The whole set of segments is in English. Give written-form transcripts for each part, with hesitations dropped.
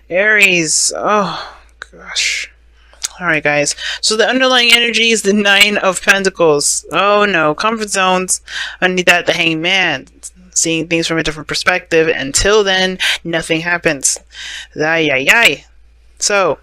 Aries. Oh, gosh. Alright, guys. So the underlying energy is the Nine of Pentacles. Oh no, comfort zones. Underneath that, the Hangman. Seeing things from a different perspective. Until then, nothing happens. Ay, ay, ay. So,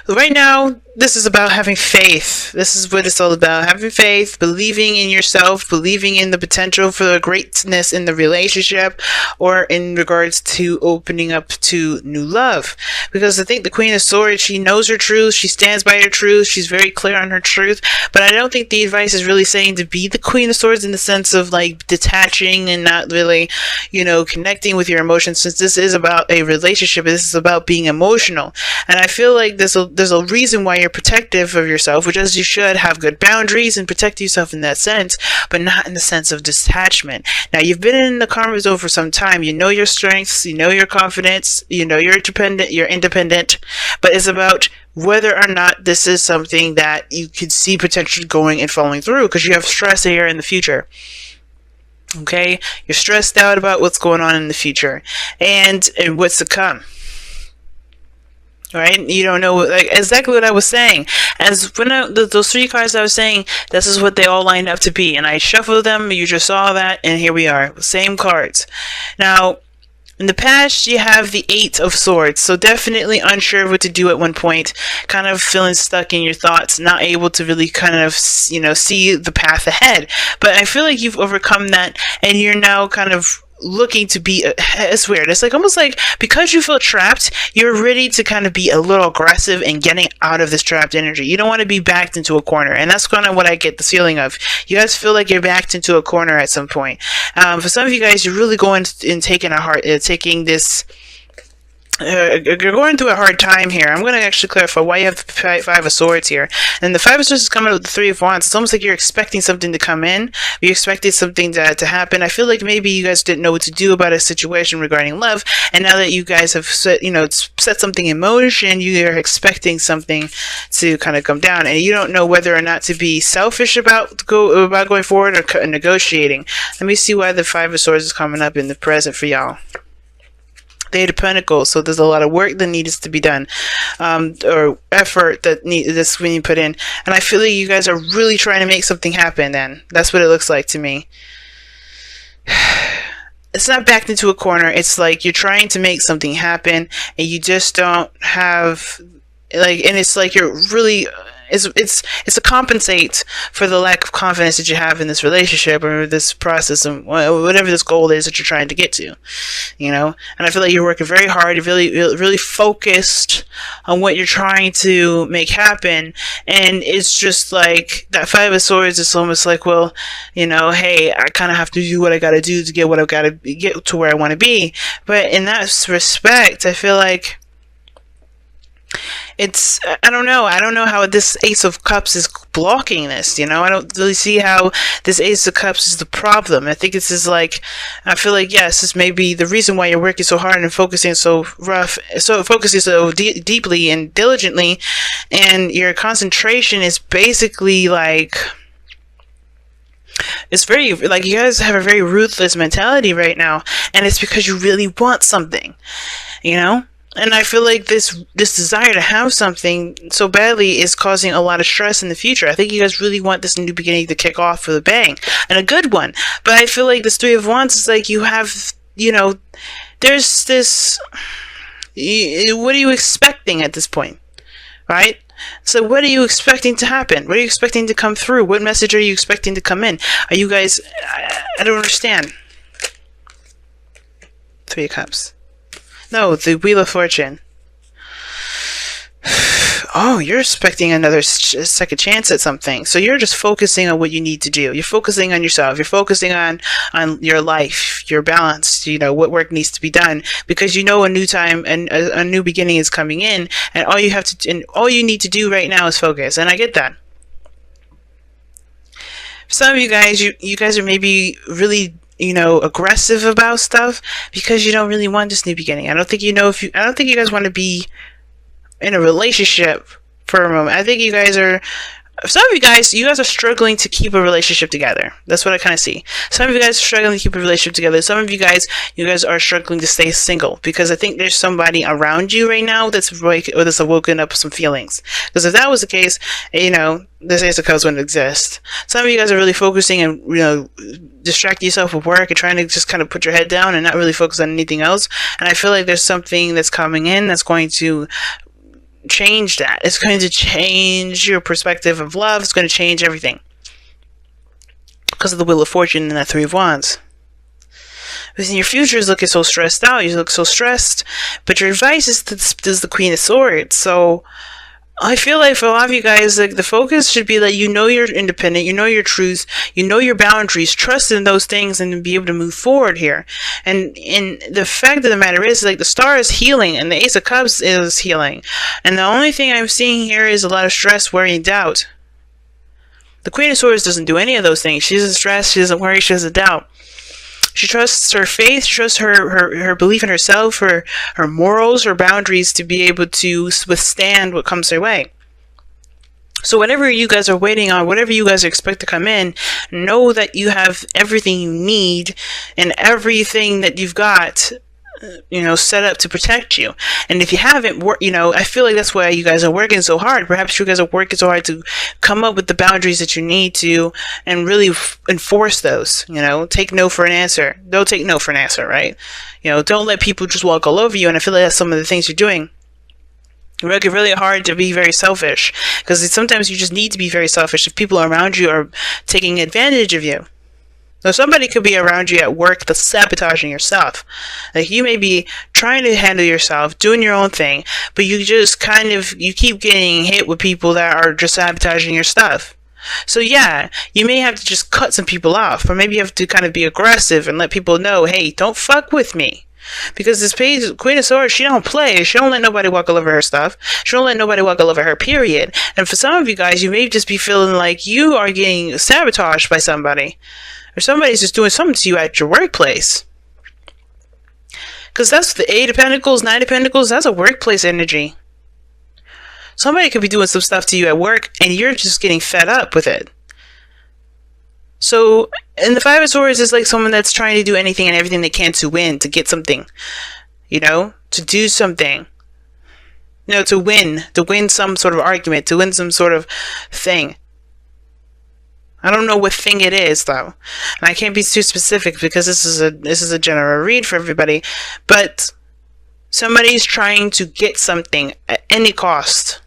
right now, this is about having faith. This is what it's all about. Having faith, believing in yourself, believing in the potential for the greatness in the relationship, or in regards to opening up to new love. Because I think the Queen of Swords, she knows her truth, she stands by her truth, she's very clear on her truth, but I don't think the advice is really saying to be the Queen of Swords in the sense of like detaching and not really, connecting with your emotions, since this is about a relationship, this is about being emotional. And I feel like there's a reason why you're protective of yourself, which is you should have good boundaries and protect yourself in that sense, but not in the sense of detachment. Now, you've been in the karma zone for some time. You know your strengths, you know your confidence, you know you're independent, but it's about whether or not this is something that you could see potentially going and following through, because you have stress here in the future. Okay? You're stressed out about what's going on in the future and what's to come. Right? You don't know, like, exactly what I was saying. As when those three cards I was saying, this is what they all lined up to be. And I shuffled them, you just saw that, and here we are. Same cards. Now, in the past, you have the Eight of Swords, so definitely unsure of what to do at one point, kind of feeling stuck in your thoughts, not able to really kind of, see the path ahead. But I feel like you've overcome that, and you're now kind of looking to be, it's weird, it's like almost like because you feel trapped, you're ready to kind of be a little aggressive in getting out of this trapped energy. You don't want to be backed into a corner, and that's kind of what I get the feeling of. You guys feel like you're backed into a corner at some point. For some of you guys, you're really going and taking this, you're going through a hard time here. I'm going to actually clarify why you have the Five of Swords here. And the Five of Swords is coming with the Three of Wands. It's almost like you're expecting something to come in. You're expecting something to happen. I feel like maybe you guys didn't know what to do about a situation regarding love. And now that you guys have set something in motion, you are expecting something to kind of come down. And you don't know whether or not to be selfish about going forward or negotiating. Let me see why the Five of Swords is coming up in the present for y'all. The Eight of Pentacles, so there's a lot of work that needs to be done, or effort that's when you put in, and I feel like you guys are really trying to make something happen. Then that's what it looks like to me. It's not backed into a corner. It's like you're trying to make something happen, and you just don't have and it's like you're really. It's to compensate for the lack of confidence that you have in this relationship or this process and whatever this goal is that you're trying to get to, And I feel like you're working very hard. You're really focused on what you're trying to make happen, and it's just like that Five of Swords is almost like, well, hey, I kind of have to do what I got to do to get what I've got to get to where I want to be. But in that respect, I feel like I don't know how this Ace of Cups is blocking this, I don't really see how this Ace of Cups is the problem. I think this is like, I feel like, yes, this may be the reason why you're working so hard and focusing so deeply and diligently, and your concentration is basically like, it's very, like, you guys have a very ruthless mentality right now, and it's because you really want something, And I feel like this desire to have something so badly is causing a lot of stress in the future. I think you guys really want this new beginning to kick off with a bang, and a good one. But I feel like this Three of Wands is like you have, there's this, what are you expecting at this point, right? So what are you expecting to happen? What are you expecting to come through? What message are you expecting to come in? Are you guys, I don't understand. Three of Cups. No, the Wheel of Fortune. Oh, you're expecting another second chance at something. So you're just focusing on what you need to do. You're focusing on yourself. You're focusing on your life, your balance, what work needs to be done, because a new time and a new beginning is coming in, and all you need to do right now is focus. And I get that. For some of you guys are maybe really aggressive about stuff because you don't really want this new beginning. I don't think you guys want to be in a relationship for a moment. I think you guys are some of you guys are struggling to keep a relationship together. That's what I kind of see. Some of you guys are struggling to keep a relationship together. Some of you guys are struggling to stay single, because I think there's somebody around you right now that's woken up some feelings. Because if that was the case, this Ace of Cups wouldn't exist. Some of you guys are really focusing and, distracting yourself with work and trying to just kind of put your head down and not really focus on anything else. And I feel like there's something that's coming in that's going to change that. It's going to change your perspective of love. It's going to change everything because of the Wheel of Fortune and that Three of Wands. Because your future is looking so stressed out. You look so stressed, but your advice is the Queen of Swords. So I feel like for a lot of you guys, like, the focus should be that you're independent, you know your truth, you know your boundaries, trust in those things, and be able to move forward here. And the fact of the matter is, like, the Star is healing, and the Ace of Cups is healing. And the only thing I'm seeing here is a lot of stress, worry, and doubt. The Queen of Swords doesn't do any of those things. She doesn't stress, she doesn't worry, she doesn't doubt. She trusts her faith, she trusts her belief in herself, her morals, her boundaries to be able to withstand what comes their way. So whatever you guys are waiting on, whatever you guys expect to come in, know that you have everything you need and everything that you've got, set up to protect you. And if you haven't, I feel like that's why you guys are working so hard. Perhaps you guys are working so hard to come up with the boundaries that you need to and really enforce those. Take no for an answer. Don't take no for an answer, right? Don't let people just walk all over you. And I feel like that's some of the things you're doing. You're working really hard to be very selfish, because sometimes you just need to be very selfish if people around you are taking advantage of you. So somebody could be around you at work that's sabotaging your stuff. Like, you may be trying to handle yourself, doing your own thing, but you just you keep getting hit with people that are just sabotaging your stuff. So yeah, you may have to just cut some people off, or maybe you have to kind of be aggressive and let people know, hey, don't fuck with me. Because this Queen of Swords, she don't play. She don't let nobody walk all over her stuff. She don't let nobody walk all over her, period. And for some of you guys, you may just be feeling like you are getting sabotaged by somebody. Or somebody's just doing something to you at your workplace. Because that's the Eight of Pentacles, Nine of Pentacles, that's a workplace energy. Somebody could be doing some stuff to you at work, and you're just getting fed up with it. So, and the Five of Swords is like someone that's trying to do anything and everything they can to win, to get something. To do something. To win some sort of argument, to win some sort of thing. I don't know what thing it is, though, and I can't be too specific because this is a general read for everybody. But somebody's trying to get something at any cost,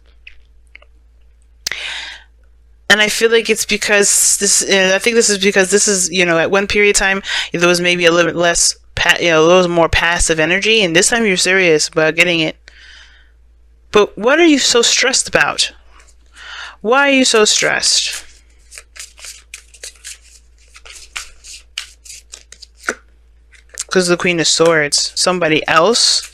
and I feel like it's because this. I think this is because this is at one period of time there was maybe a little bit less, a little more passive energy, and this time you're serious about getting it. But what are you so stressed about? Why are you so stressed? Because of the Queen of Swords. Somebody else?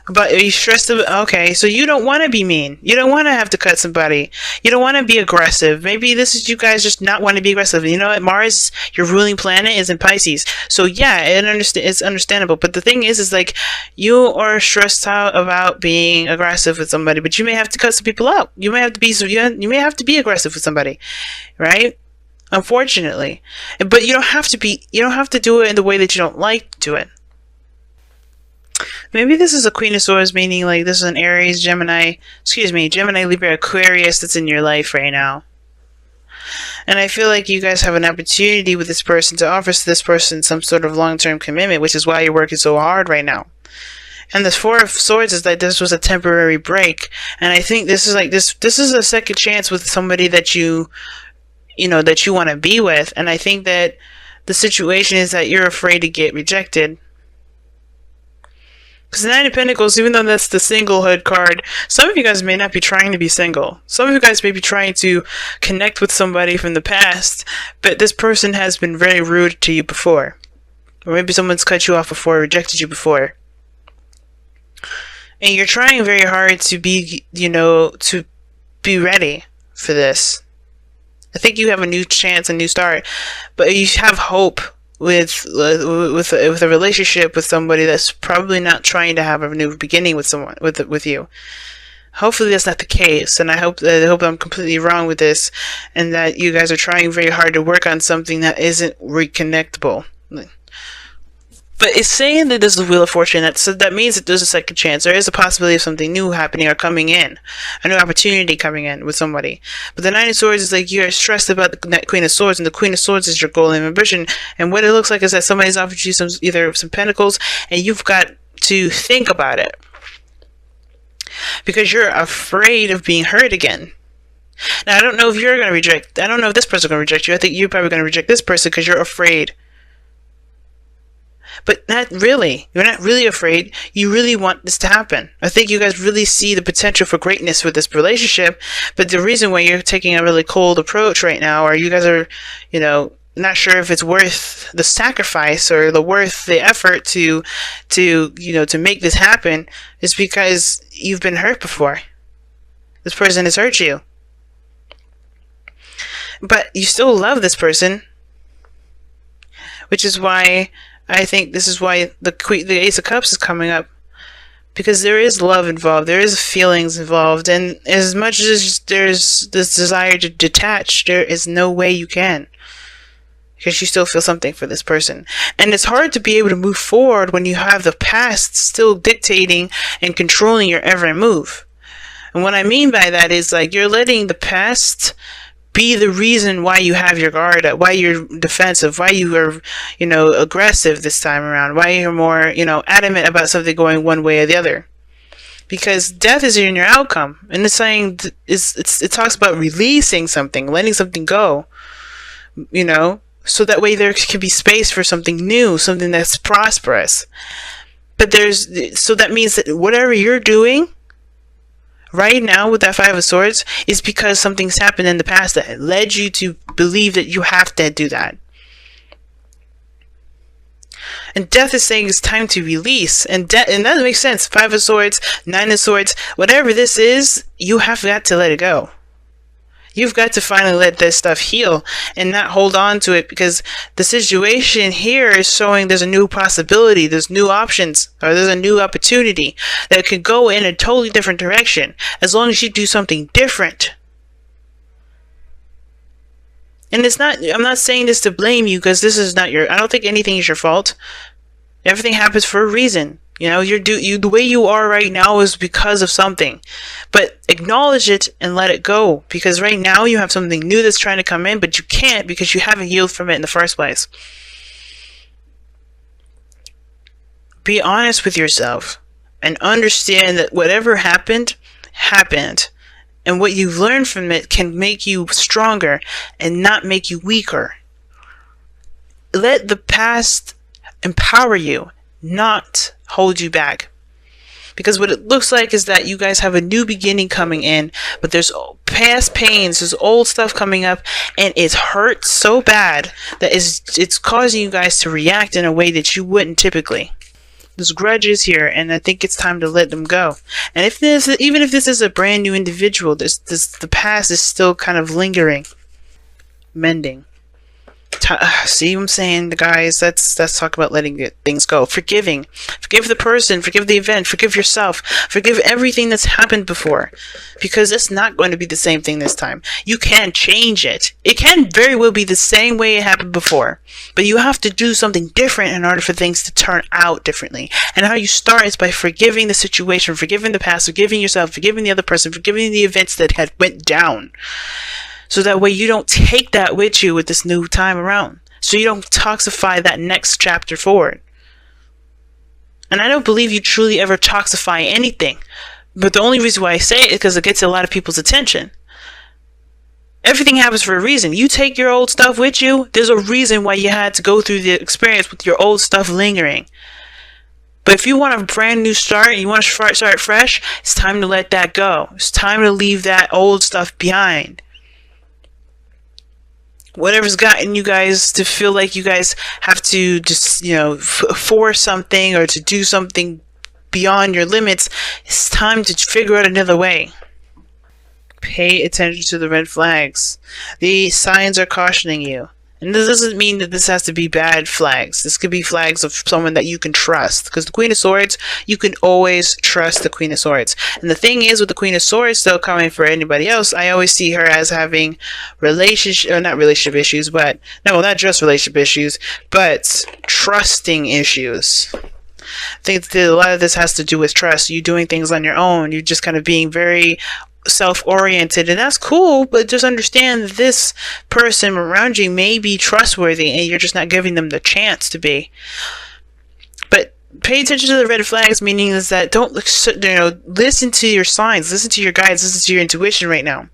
But are you stressed about... Okay, so you don't want to be mean. You don't want to have to cut somebody. You don't want to be aggressive. Maybe this is you guys just not want to be aggressive. You know what? Mars, your ruling planet, is in Pisces. So yeah, it's understandable. But the thing is like, you are stressed out about being aggressive with somebody, but you may have to cut some people out. You may have to be aggressive with somebody, right? Unfortunately. But you don't have to do it in the way that you don't like to do it. Maybe this is a Queen of Swords, meaning like this is an Aries, Gemini, Libra, Aquarius that's in your life right now. And I feel like you guys have an opportunity with this person to offer to this person some sort of long-term commitment, which is why you're working so hard right now. And the Four of Swords is that this was a temporary break. And I think this is like this is a second chance with somebody that you want to be with. And I think that the situation is that you're afraid to get rejected. Because the Nine of Pentacles, even though that's the singlehood card, some of you guys may not be trying to be single. Some of you guys may be trying to connect with somebody from the past, but this person has been very rude to you before. Or maybe someone's cut you off before, rejected you before. And you're trying very hard to be, to be ready for this. I think you have a new chance, a new start, but you have hope with a relationship with somebody that's probably not trying to have a new beginning with someone with you. Hopefully that's not the case, and I hope I'm completely wrong with this, and that you guys are trying very hard to work on something that isn't reconnectable. But it's saying that this is the Wheel of Fortune. So that means that there's a second chance. There is a possibility of something new happening or coming in, a new opportunity coming in with somebody. But the Nine of Swords is like you're stressed about the Queen of Swords, and the Queen of Swords is your goal and ambition. And what it looks like is that somebody's offered you either some pentacles, and you've got to think about it because you're afraid of being hurt again. Now, I don't know if you're going to reject. I don't know if this person's going to reject you. I think you're probably going to reject this person because you're afraid. But not really. You're not really afraid. You really want this to happen. I think you guys really see the potential for greatness with this relationship. But the reason why you're taking a really cold approach right now, or you guys are, not sure if it's worth the sacrifice or worth the effort to make this happen, is because you've been hurt before. This person has hurt you. But you still love this person, which is why I think this is why the Ace of Cups is coming up, because there is love involved, there is feelings involved, and as much as there's this desire to detach, there is no way you can, because you still feel something for this person. And it's hard to be able to move forward when you have the past still dictating and controlling your every move. And what I mean by that is, like, you're letting the past be the reason why you have your guard up, why you're defensive, why you are, aggressive this time around, why you're more, adamant about something going one way or the other. Because death is in your outcome, and it's saying it talks about releasing something, letting something go, so that way there can be space for something new, something that's prosperous. But so that means that whatever you're doing right now with that Five of Swords is because something's happened in the past that led you to believe that you have to do that. And death is saying it's time to release. And that makes sense. Five of Swords, Nine of Swords, whatever this is, you have got to let it go. You've got to finally let this stuff heal and not hold on to it, because the situation here is showing there's a new possibility, there's new options, or there's a new opportunity that could go in a totally different direction as long as you do something different. And I'm not saying this to blame you, because this is not I don't think anything is your fault. Everything happens for a reason. The way you are right now is because of something. But acknowledge it and let it go. Because right now you have something new that's trying to come in, but you can't because you haven't healed from it in the first place. Be honest with yourself and understand that whatever happened, happened. And what you've learned from it can make you stronger and not make you weaker. Let the past empower you, not hold you back. Because what it looks like is that you guys have a new beginning coming in, but there's past pains, there's old stuff coming up, and it hurts so bad that it's causing you guys to react in a way that you wouldn't typically. There's grudges here, and I think it's time to let them go. And even if this is a brand new individual, the past is still kind of lingering, mending. See what I'm saying, guys? Let's talk about letting things go. Forgiving. Forgive the person. Forgive the event. Forgive yourself. Forgive everything that's happened before. Because it's not going to be the same thing this time. You can change it. It can very well be the same way it happened before. But you have to do something different in order for things to turn out differently. And how you start is by forgiving the situation, forgiving the past, forgiving yourself, forgiving the other person, forgiving the events that had went down. So that way you don't take that with you with this new time around. So you don't toxify that next chapter forward. And I don't believe you truly ever toxify anything. But the only reason why I say it is because it gets a lot of people's attention. Everything happens for a reason. You take your old stuff with you, there's a reason why you had to go through the experience with your old stuff lingering. But if you want a brand new start and you want to start fresh, it's time to let that go. It's time to leave that old stuff behind. Whatever's gotten you guys to feel like you guys have to just, force something or to do something beyond your limits, it's time to figure out another way. Pay attention to the red flags. The signs are cautioning you. And this doesn't mean that this has to be bad flags. This could be flags of someone that you can trust. Because the Queen of Swords, you can always trust the Queen of Swords. And the thing is with the Queen of Swords, though, coming for anybody else, I always see her as having not relationship issues, but, no, not just relationship issues, but trusting issues. I think that a lot of this has to do with trust. You doing things on your own. You're just kind of being very self-oriented, and that's cool, but just understand this person around you may be trustworthy and you're just not giving them the chance to be. But pay attention to the red flags, meaning is that don't listen to your signs, listen to your guides, listen to your intuition right now.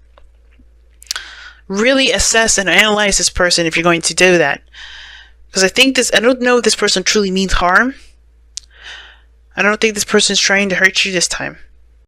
Really assess and analyze this person if you're going to do that, because I don't know if this person truly means harm. I don't think this person is trying to hurt you this time.